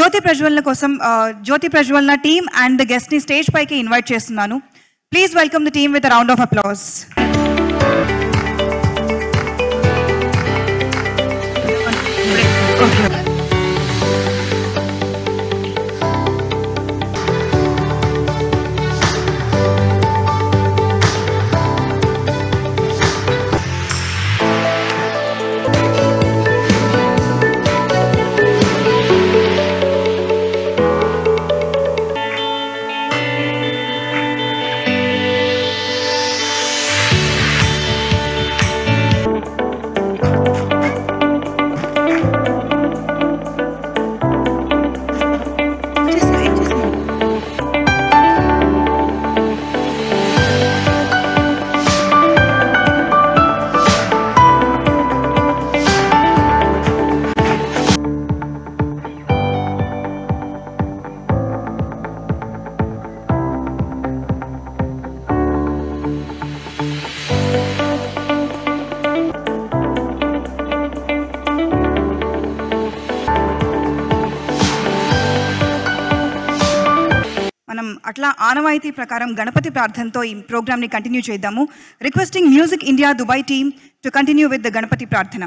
జ్యోతి ప్రజ్వలన కోసం జ్యోతి ప్రజ్వలన టీమ్ అండ్ ద గెస్ట్ ని స్టేజ్ పైకి ఇన్వైట్ చేస్తున్నాను. Please welcome the team with a round of applause. అట్లా ఆనవాయితీ ప్రకారం గణపతి ప్రార్థనతో ఈ ప్రోగ్రామ్ని కంటిన్యూ చేద్దాము. Requesting music India Dubai team to continue with the Ganapati ప్రార్థన.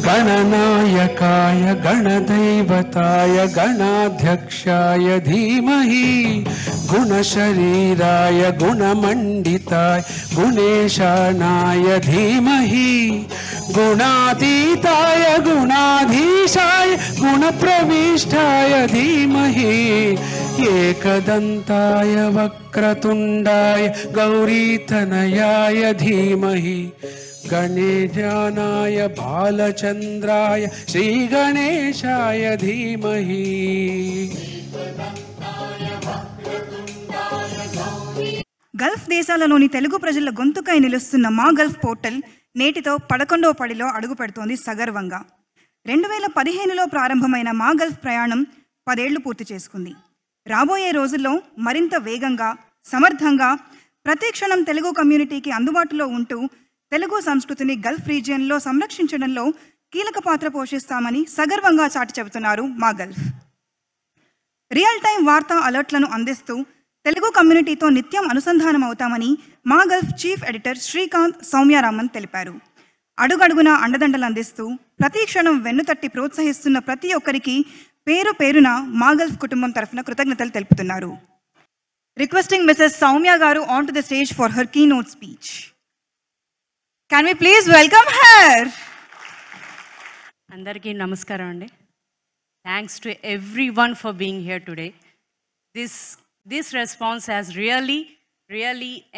गणनायकाय गणदैवताय गणाध्यक्षाय धीमहि गुणशरीराय गुणमण्डिताय गुणेशानाय धीमहि गुणातीताय गुणाधीशाय गुणप्रविष्टाय धीमहि एकदन्ताय वक्रतुण्डाय गौरीतनयाय धीमहि गणेशानाय बालचन्द्राय श्रीगणेशाय धीमहि. గల్ఫ్ దేశాలలోని తెలుగు ప్రజల గొంతుకై నిలుస్తున్న మా గల్ఫ్ పోర్టల్ నేటితో 11వ పడిలో అడుగు పెడుతోంది సగర్వంగా. 2015లో ప్రారంభమైన మా గల్ఫ్ ప్రయాణం 10 ఏళ్లు పూర్తి చేసుకుంది. రాబోయే రోజుల్లో మరింత వేగంగా, సమర్థంగా ప్రతి క్షణం తెలుగు కమ్యూనిటీకి అందుబాటులో ఉంటూ తెలుగు సంస్కృతిని గల్ఫ్ రీజియన్లో సంరక్షించడంలో కీలక పాత్ర పోషిస్తామని సగర్వంగా చాటి చెబుతున్నారు మా గల్ఫ్. రియల్ టైం వార్తా అలర్ట్లను అందిస్తూ తెలుగు కమ్యూనిటీతో నిత్యం అనుసంధానం అవుతామని మా గల్ఫ్ చీఫ్ ఎడిటర్ శ్రీకాంత్ సౌమ్యారామన్ తెలిపారు. అడుగడుగునా అండదండలు అందిస్తూ ప్రతి క్షణం వెన్నుతట్టి ప్రోత్సహిస్తున్న ప్రతి ఒక్కరికి పేరు పేరున మా గల్ఫ్ కుటుంబం తరఫున కృతజ్ఞతలు తెలుపుతున్నారు. రిక్వెస్టింగ్ మిసెస్ సౌమ్య గారు on to the stage for her keynote speech. Can we please welcome her? Andarki namaskaram andi. Thanks to everyone for being here today. This response has really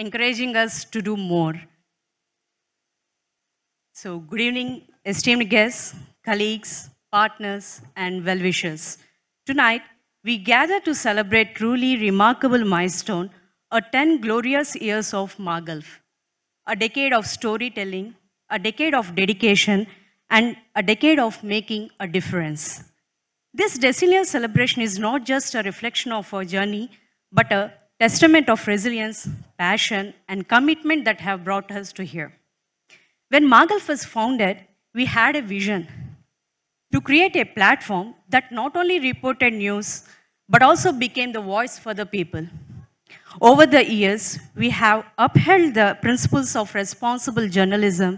encouraging us to do more. So good evening, esteemed guests, colleagues, partners and well-wishers. Tonight we gather to celebrate truly remarkable milestone, a 10 glorious years of Ma Gulf. A decade of storytelling, a decade of dedication, and a decade of making a difference. This decennial celebration is not just a reflection of our journey, but a testament of resilience, passion, and commitment that have brought us to here. When Ma Gulf was founded, we had a vision to create a platform that not only reported news, but also became the voice for the people. Over the years, we have upheld the principles of responsible journalism,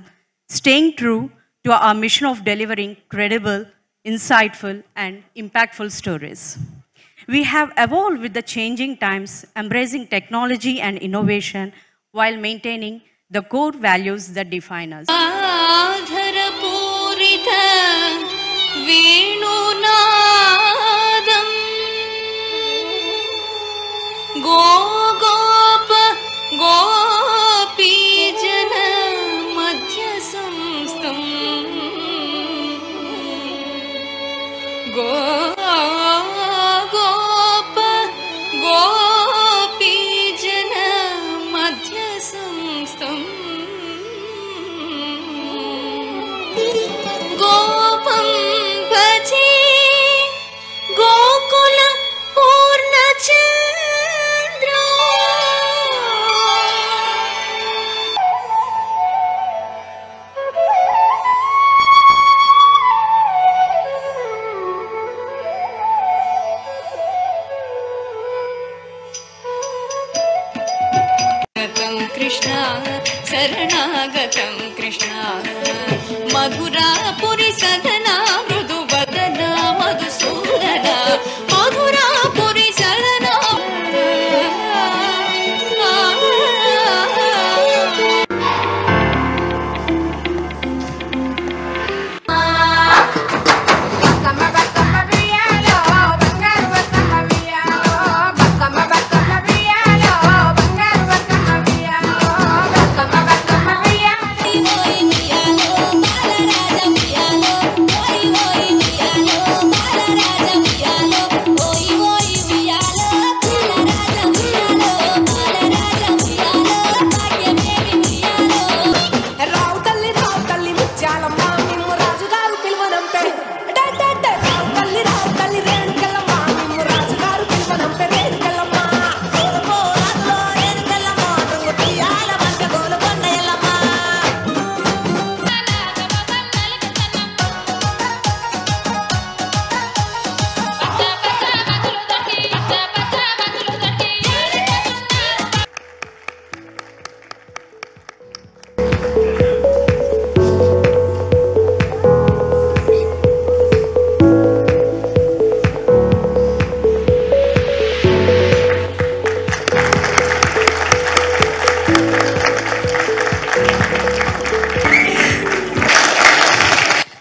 staying true to our mission of delivering credible, insightful, and impactful stories. We have evolved with the changing times, embracing technology and innovation while maintaining the core values that define us. गोपीजन मध्य संस्थं गोपीजन मध्य संस्थं శరణాగతం కృష్ణ మధురాపురి సదనా మృదువదనా మధుసూదనా మధురాపురి సదనా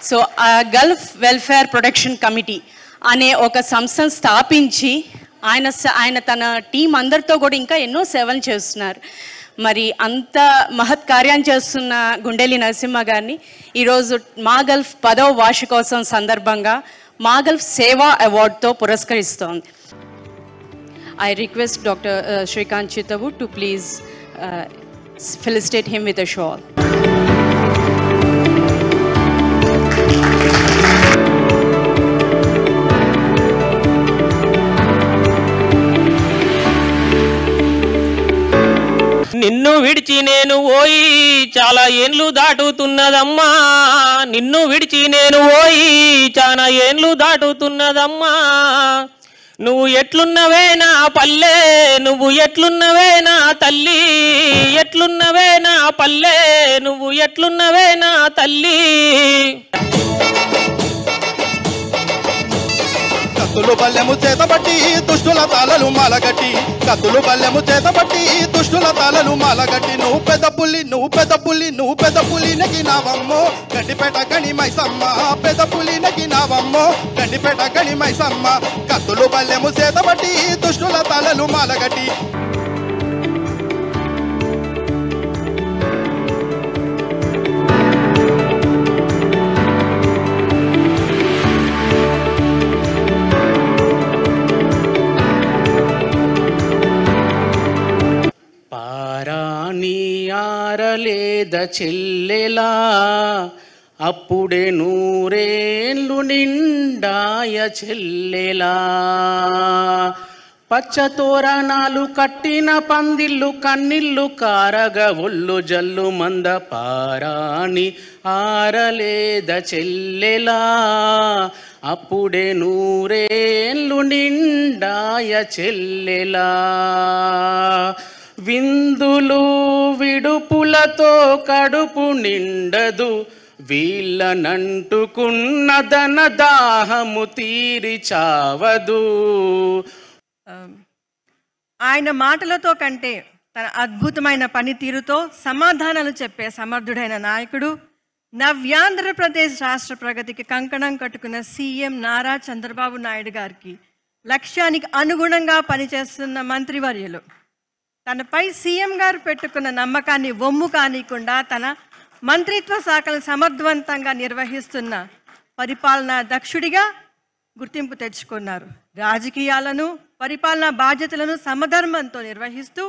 so Gulf welfare protection committee అనే ఒక సంస్థను స్థాపించి ఆయన తన టీం అందరితో కూడా ఇంకా ఎన్నో సేవలు చేస్తున్నారు. మరి అంత మహత్ కార్యం చేస్తున్న గుండెలి నరసింహ గారిని ఈరోజు మా గల్ఫ్ 10వ వార్షికోత్సవం సందర్భంగా మా గల్ఫ్ సేవా అవార్డుతో పురస్కరిస్తోంది. ఐ రిక్వెస్ట్ డాక్టర్ శ్రీకాంత్ చిత్తవు to please felicitate him with a shawl. నిన్ను విడిచి నేను ఓయి చాలా ఏండ్లు దాటుతున్నదమ్మా, నిన్ను విడిచి నేను ఓయి చాలా ఏండ్లు దాటుతున్నదమ్మా. నువ్వు ఎట్లున్నవే నా పల్లె, నువ్వు ఎట్లున్నవే నా తల్లి, ఎట్లున్నవే నా పల్లె, నువ్వు ఎట్లున్నవే నా తల్లి. కత్తులు బల్లెము చేతబట్టి దుష్టుల తాళలు మాలగట్టి, కత్తులు బల్లెము చేతబట్టి దుష్టుల తాళలు మాలగట్టి. నువ్వు పెద్ద పులి, నువ్వు పెద్ద పులి, నువ్వు పెద్ద పులి నెగినావమ్మో గండిపేట గణి మైసమ్మ, పెద్ద పులి నెగినావమ్మో గండిపేట గణి మైసమ్మ. కత్తులు బల్లెము చేతబట్టి దుష్టుల తాళలు మాలగట్టి. పారాని ఆరలేద చెల్లెలా, అప్పుడే నూరేళ్ళు నిండాయ చెల్లెలా. పచ్చతోరణాలు కట్టిన పందిళ్ళు కన్నిళ్ళు కారగ ఒళ్ళు జల్లు మంద. పారాని ఆరలేద చెల్లెలా, అప్పుడే నూరేళ్ళు నిండాయ చెల్లెలా. విందులు విడుపులతో కడుపు నిండదు, వీళ్ళనంటుకున్న ధన దాహము తీరి చావదు. ఆయన మాటలతో కంటే తన అద్భుతమైన పనితీరుతో సమాధానాలు చెప్పే సమర్థుడైన నాయకుడు, నవ్యాంధ్రప్రదేశ్ రాష్ట్ర ప్రగతికి కంకణం కట్టుకున్న సీఎం నారా చంద్రబాబు నాయుడు గారికి లక్ష్యానికి అనుగుణంగా పనిచేస్తున్న మంత్రివర్యులు, తనపై సీఎం గారు పెట్టుకున్న నమ్మకాన్ని వమ్ము కానీయకుండా తన మంత్రిత్వ శాఖలను సమర్థవంతంగా నిర్వహిస్తున్న పరిపాలనా దక్షుడిగా గుర్తింపు తెచ్చుకున్నారు. రాజకీయాలను, పరిపాలనా బాధ్యతలను సమధర్మంతో నిర్వహిస్తూ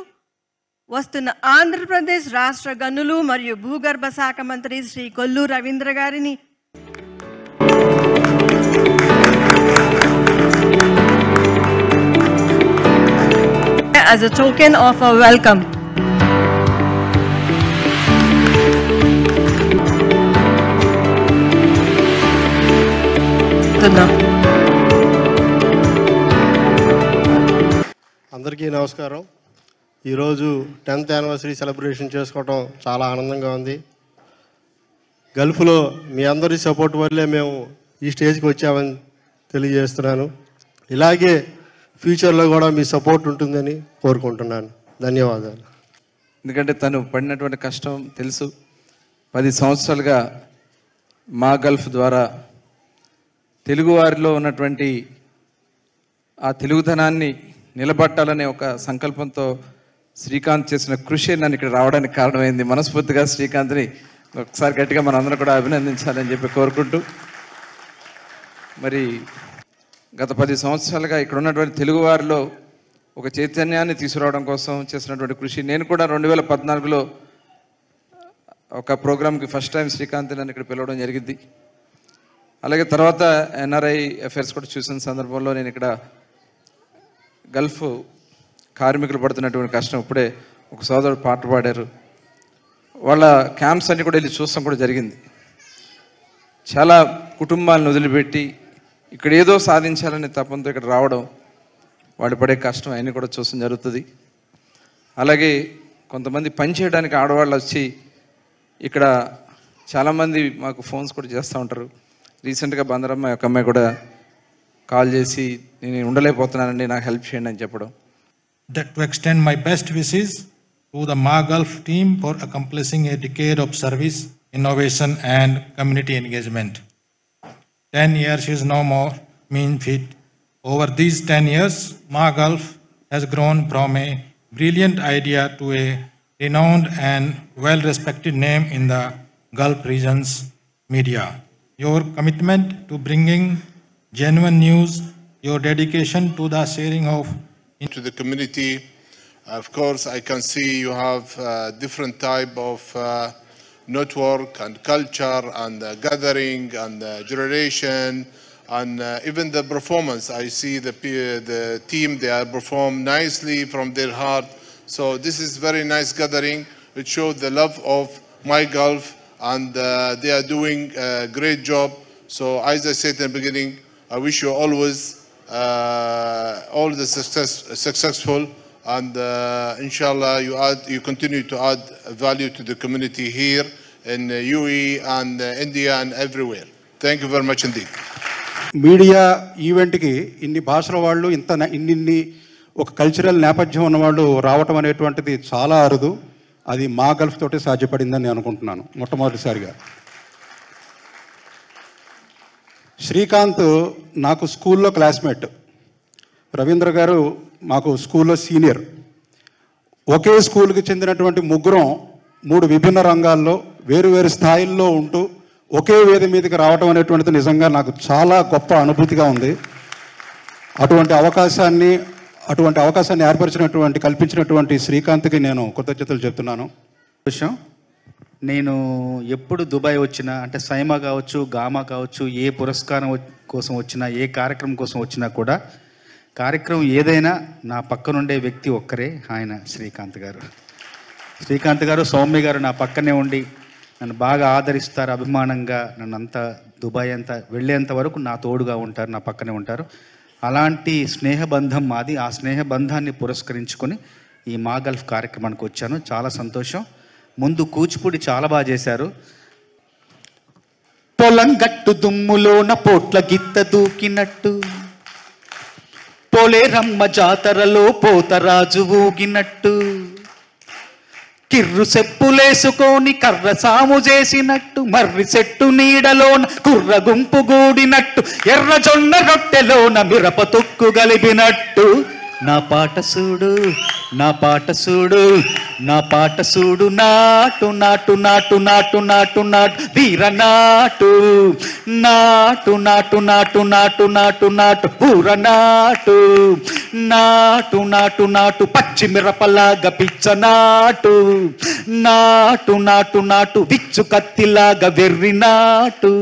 వస్తున్న ఆంధ్రప్రదేశ్ రాష్ట్ర గనులు మరియు భూగర్భ శాఖ మంత్రి శ్రీ కొల్లు రవీంద్ర గారిని as a token of a welcome. అందరికీ నమస్కారం. ఈరోజు 10th యానివర్సరీ సెలబ్రేషన్ చేసుకోవడం చాలా ఆనందంగా ఉంది. గల్ఫ్లో మీ అందరి సపోర్ట్ వల్లే మేము ఈ స్టేజ్కి వచ్చామని తెలియజేస్తున్నాను. ఇలాగే ఫ్యూచర్లో కూడా మీ సపోర్ట్ ఉంటుందని కోరుకుంటున్నాను. ధన్యవాదాలు. ఎందుకంటే తను పడినటువంటి కష్టం తెలుసు. 10 సంవత్సరాలుగా మా గల్ఫ్ ద్వారా తెలుగువారిలో ఉన్నటువంటి ఆ తెలుగుతనాన్ని నిలబట్టాలనే ఒక సంకల్పంతో శ్రీకాంత్ చేసిన కృషి నన్ను ఇక్కడ రావడానికి కారణమైంది. మనస్ఫూర్తిగా శ్రీకాంత్ని ఒకసారి గట్టిగా మన అందరం కూడా అభినందించాలని చెప్పి కోరుకుంటూ, మరి గత 10 సంవత్సరాలుగా ఇక్కడ ఉన్నటువంటి తెలుగువారిలో ఒక చైతన్యాన్ని తీసుకురావడం కోసం చేసినటువంటి కృషి. నేను కూడా 2014లో ఒక ప్రోగ్రామ్కి ఫస్ట్ టైం శ్రీకాంత్ నన్ను ఇక్కడ పిలవడం జరిగింది. అలాగే తర్వాత ఎన్ఆర్ఐ అఫైర్స్ కూడా చూసిన సందర్భంలో నేను ఇక్కడ గల్ఫ్ కార్మికులు పడుతున్నటువంటి కష్టం, ఇప్పుడే ఒక సోదరుడు పాట పాడారు, వాళ్ళ క్యాంప్స్ అన్ని కూడా వెళ్ళి చూస్తాం కూడా జరిగింది. చాలా కుటుంబాలను వదిలిపెట్టి ఇక్కడ ఏదో సాధించాలనే తపంతో ఇక్కడ రావడం, వాళ్ళు పడే కష్టం అవన్నీ కూడా చూస్తాం జరుగుతుంది. అలాగే కొంతమంది పని చేయడానికి ఆడవాళ్ళు వచ్చి ఇక్కడ చాలామంది మాకు ఫోన్స్ కూడా చేస్తూ ఉంటారు. రీసెంట్గా బందరమ్మ ఒక అమ్మాయి కూడా కాల్ చేసి నేను ఉండలేకపోతున్నానండి, నాకు హెల్ప్ చేయండి అని చెప్పడం. To extend my best wishes to the Ma Gulf team for accomplishing a decade of service, innovation and community engagement. 10 years is no more mean feat. Over these 10 years, Ma Gulf has grown from a brilliant idea to a renowned and well-respected name in the Gulf region's media. Your commitment to bringing genuine news, your dedication to the sharing of to the community. Of course, I can see you have different type of network and culture and gathering and generation and even the performance. I see the team, they are perform nicely from their heart. So this is very nice gathering. It shows the love of My Gulf and they are doing a great job. So as I said in the beginning, I wish you always all the successful and inshallah you continue to add value to the community here in UAE and India and everywhere. Thank you very much indeed. Media ఈవెంట్కి ఇన్ని భాషల వాళ్ళు ఇన్ని ఒక cultural నేపథ్యం ఉన్నవాళ్ళు రావటం అనేటువంటిది చాలా అరుదు. అది మా గల్ఫ్ తోటి సాధ్యపడిందని నేను అనుకుంటున్నాను మొట్టమొదటిసారిగా. శ్రీకాంత్ నాకు స్కూల్లో క్లాస్మేట్, రవీంద్ర గారు మాకు స్కూల్లో సీనియర్. ఒకే స్కూల్కి చెందినటువంటి ముగ్గురం 3 విభిన్న రంగాల్లో వేరు స్థాయిల్లో ఉంటూ ఒకే వేది మీదకి రావటం అనేటువంటిది నిజంగా నాకు చాలా గొప్ప అనుభూతిగా ఉంది. అటువంటి అవకాశాన్ని కల్పించినటువంటి శ్రీకాంత్కి నేను కృతజ్ఞతలు చెప్తున్నాను. నేను ఎప్పుడు దుబాయ్ వచ్చినా, అంటే సైమా కావచ్చు, గామా కావచ్చు, ఏ పురస్కారం కోసం వచ్చినా, ఏ కార్యక్రమం కోసం వచ్చినా కూడా, కార్యక్రమం ఏదైనా నా పక్కనుండే వ్యక్తి ఒక్కరే, ఆయన శ్రీకాంత్ గారు. శ్రీకాంత్ గారు, సౌమ్య గారు నా పక్కనే ఉండి నన్ను బాగా ఆదరిస్తారు. అభిమానంగా నన్ను అంతా దుబాయ్ అంతా వెళ్ళేంత వరకు నా తోడుగా ఉంటారు, నా పక్కనే ఉంటారు. అలాంటి స్నేహబంధం మాది. ఆ స్నేహబంధాన్ని పురస్కరించుకొని ఈ మా గల్ఫ్ కార్యక్రమానికి వచ్చాను. చాలా సంతోషం. ముందు కూచిపూడి చాలా బాగా చేశారు. పొలం గట్టు దుమ్ములోన పోట్ల గిత్త దూకినట్టు, పోలేరమ్మ జాతరలో పోతరాజు ఊగినట్టు, కిర్రు చెప్పులేసుకొని కర్ర సాము చేసినట్టు, మర్రి చెట్టు నీడలోన కుర్ర గుంపు గూడినట్టు, ఎర్ర జొన్న రొట్టెలోన మిరప తొక్కు గలిపినట్టు, నా పాట చూడు, నా పాట చూడు, నా పాట చూడు, నాటు నాటు నాటు నాటు నాటు నాటు వీర నాటు, నాటు నాటు నాటు నాటు నాటు నాటు పూర నాటు, నాటు నాటు నాటు పచ్చి మిరపలాగా పిచ్చ నాటు, నాటు నాటు నాటు విచ్చు కత్తిలాగా వెర్రి నాటు,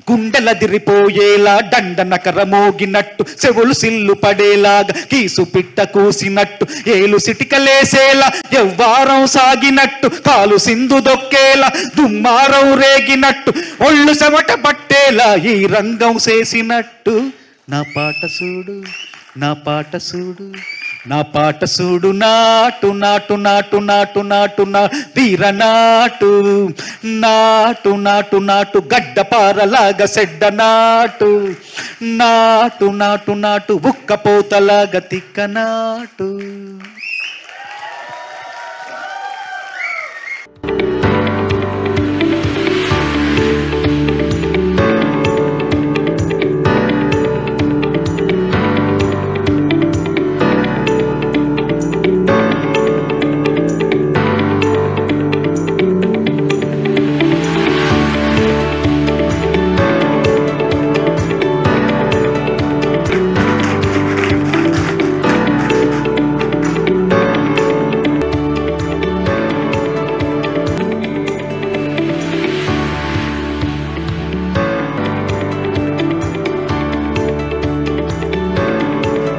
గుండెలదిరిపోయేలా దండ నకర మోగినట్టు, చెవులు సిల్లు పడేలాగా కీసు పిట్ట కూసినట్టు, ఏలు సిటికలేసేలా ఎవ్వారం సాగినట్టు, కాలు సింధు దొక్కేలా దుమ్మారం రేగినట్టు, ఒళ్ళు చెమట పట్టేలా ఈ రంగం చేసినట్టు, నా పాట చూడు, నా పాట చూడు, నా పాట చూడు నాటు నాటు నాటు నాటు నాటు నా వీర నాటు నాటు నాటు నాటు గడ్డపారలాగా సెడ్డ నాటు నాటు నాటు నాటు ఉక్కపోతలాగా తిక్క నాటు.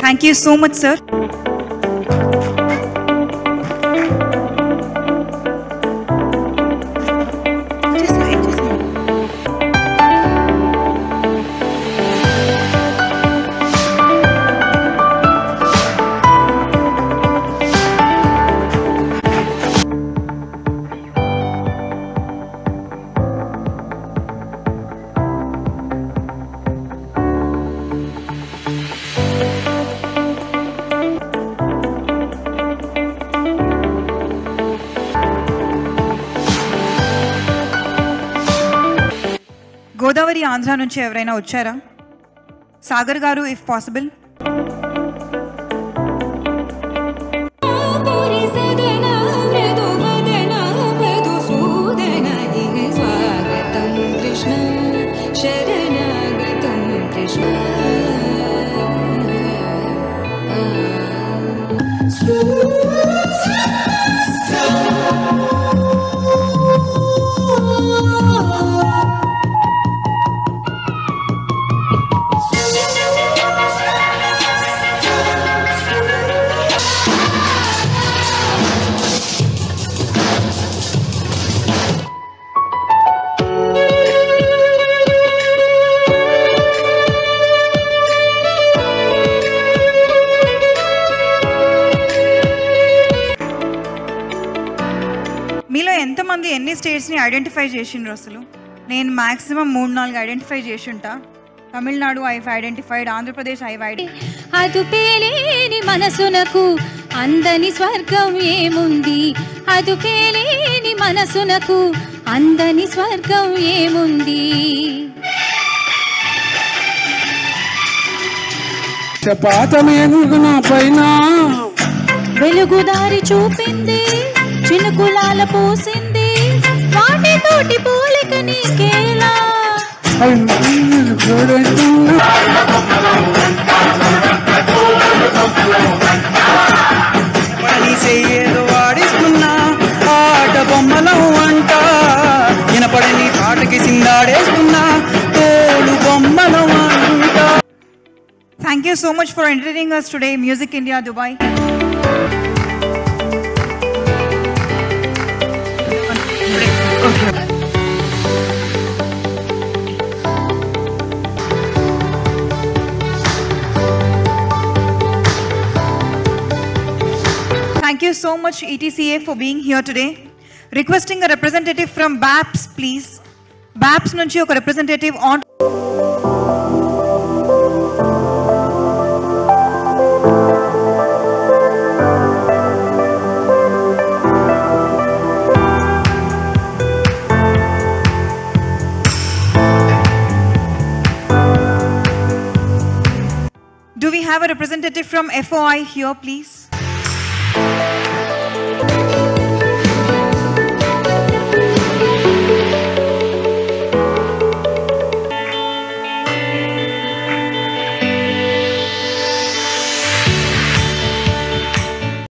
Thank you so much, sir. Godavari Andhra నుంచి ఎవరైనా వచ్చారా? సాగర్ గారు, ఇఫ్ పాసిబుల్. స్వాగతం కృష్ణ శరణాగతం కృష్ణ. మీలో ఎంతమంది ఎన్ని స్టేట్స్ని ఐడెంటిఫై చేసిండ్రు? అసలు నేను మ్యాక్సిమం 3-4 ఐడెంటిఫై చేసి ఉంటా. Tamil Nadu I've identified, Andhra Pradesh I've identified. అదుపేలేని మనసునకు అందని స్వర్గం ఏముంది, అదుపేలేని మనసునకు అందని స్వర్గం ఏముంది. పాతమేనుగు నా పైన వెలుగుదారి చూపింది, చినుకులాల పోసింది, వాటితోటి పోలిక నీకేలా. ఏదో ఆడిస్తున్నా ఆట బొమ్మలం అంట, వినపడని పాటకి సిందాడేస్తున్నా తోలు బొమ్మలం అంట. Thank you so much for entertaining us today, Music India Dubai. Thank you so much ETCA for being here today. Requesting a representative from BAPS, please. BAPS nunchi oka representative on. Do we have a representative from FOI here, please?